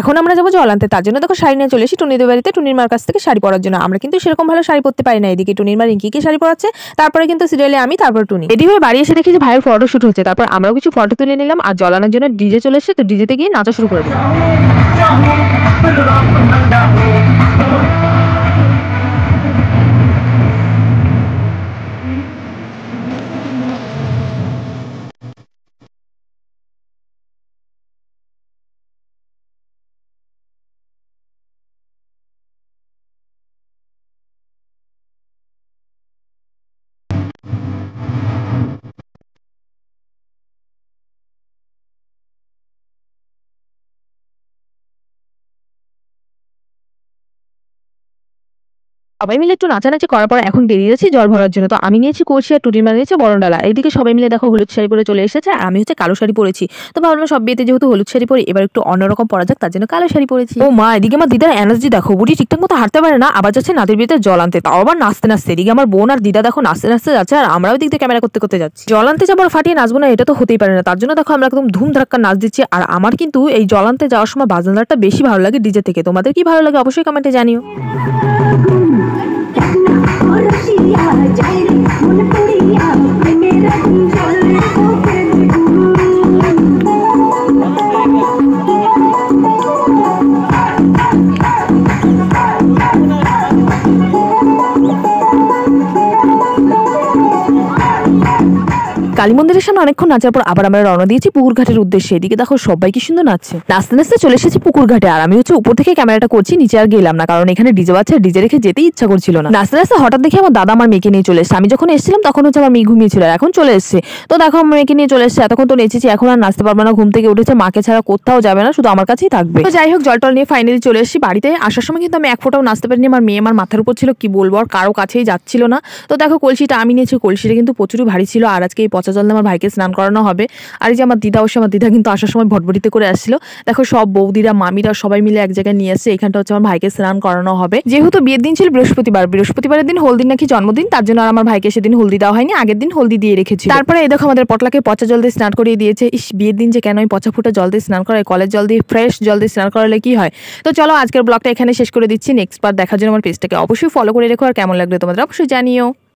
এখন আমরা যাবো জল আনতে, তার জন্য দেখো শাড়ি নিয়ে চলে এসেছি টুনিদের বাড়িতে টুনির মার কাছ থেকে শাড়ি পরার জন্য। আমরা কিন্তু সেরকম ভালো শাড়ি পরতে পারি না, এদিকে টুনির মা রিঙ্কিকে শাড়ি পরাচ্ছে, তারপরে কিন্তু সিরিয়ালে আমি, তারপর টুনি। রেডি হয়ে বাড়ি এসে দেখি যে ভাইয়ের ফটো শুট হচ্ছে, তারপর আমরাও কিছু ফটো তুলে নিলাম। আর জল আনার জন্য ডিজে চলে এসেছে, তো ডিজেতে গিয়ে নাচা শুরু করে দিলাম। সবাই মিলে একটু নাচানাচি করার পর এখন বেরিয়ে যাচ্ছি জল ভরার জন্য। তো আমি নিয়েছি কলসি আর টুনির মা নিয়েছে বরণ ডালা। এইদিকে সবাই মিলে দেখো হলুদ শাড়ি পরে চলে এসেছে, আর আমি হচ্ছে কালো শাড়ি পরেছি। তো ভাবলাম সব বিয়েতে যেহেতু হলুদ শাড়ি পরি, এবার একটু অন্যরকম পরা যাক, তার জন্য কালো শাড়ি পরেছি। ও মা, এদিকে আমার দিদার এনার্জি দেখো, বুড়ি ঠিকঠাক মতো হাঁটতে পারে না, আবার যাচ্ছে নাতির বিয়েতে জল আনতে, তাও আবার নাচতে নাচতে। এদিকে আমার বোন আর দিদা দেখো নাচতে নাচতে যাচ্ছে, আর আমরাও দিক দিয়ে ক্যামেরা করতে করতে যাচ্ছি। জল আনতে যাবার ফাটিয়ে নাচবো না, এটা তো হতেই পারে না, তার জন্য দেখো আমরা একদম ধুম ধাক্কা নাচ দিচ্ছি। আর আমার কিন্তু এই জল আনতে যাওয়ার সময় বাজনাটা বেশি ভালো লাগে ডিজে থেকে। তোমাদের কি ভালো লাগে অবশ্যই কমেন্টে জানিও। কালী মন্দিরের সামনে অনেকক্ষণ নাচার পর আবার আমরা রওনা দিয়েছি পুকুর ঘাটের উদ্দেশ্যে। এদিকে দেখো সবাই কি সুন্দর নাচছে। নাচতে নাচতে চলে এসেছি পুকুর ঘাটে, আর আমি হচ্ছে উপর থেকে ক্যামেরাটা করছি, নিচে আর গেলাম না, কারণ এখানে ডিজে বাজছে, ডিজে রেখে যেতেই ইচ্ছা করছিল না। নাচতে নাচতে হঠাৎ দেখে আমার দাদা আমার মেয়েকে নিয়ে চলে এসেছে। আমি যখন এসেছিলাম তখন হচ্ছে আমার মেয়ে ঘুমিয়েছিল, এখন চলে এসেছে। তো দেখো আমার মেয়েকে নিয়ে চলে এসেছে, এতক্ষণ তো নেচেছি, এখন আর নাচতে পারবে না, ঘুম থেকে উঠেছে, মাকে ছাড়া কোথাও যাবে না, শুধু আমার কাছেই থাকবে। তো যাই হোক, জলটল নিয়ে ফাইনালি চলে এসেছি বাড়িতে। আসার সময় কিন্তু আমি এক ফোঁটাও নাচতে পারিনি, আমার মেয়ে আমার মাথার উপর ছিল, কি বলবো, আর কারো কাছেই যাচ্ছিল না। তো দেখো কলসিটা আমি নিয়েছি, কলসিটা কিন্তু প্রচুরই ভারী ছিল, আর আজকে এই পচা জল দিয়ে আমার ভাইকে স্নান করানো হবে। আর এই যে আমার দিদা, অবশ্যই আমার দিদা কিন্তু আসার সময় ভটভটিতে করে আসছিল। দেখো সব বৌদিরা মামিরা সবাই মিলে এক জায়গায় নিয়ে আসছে, এখানটা হচ্ছে আমার ভাইকে স্নান করানো হবে। যেহেতু বিয়ের দিন ছিল বৃহস্পতিবারের দিন হলদিন নাকি জন্মদিন, তার জন্য আর আমার ভাইকে সেদিন হলদি দেওয়া হয়নি, আগের দিন হলদি দিয়ে রেখেছি। তারপরে এই দেখো আমাদের পটলাকে পচা জল দিয়ে স্নান করিয়ে দিয়েছে। বিয়ের দিন যে কেন পচা ফুটা জল দিয়ে স্নান করায়, কলের জল দিয়ে ফ্রেশ জল দিয়ে স্নান করালে কি হয়। তো চলো আজকের ব্লগটা এখানে শেষ করে দিচ্ছি। নেক্সট পার্ট দেখার জন্য আমার পেজটাকে অবশ্যই ফলো করে রেখো, আর কেমন লাগলো তোমাদের অবশ্যই জানিও।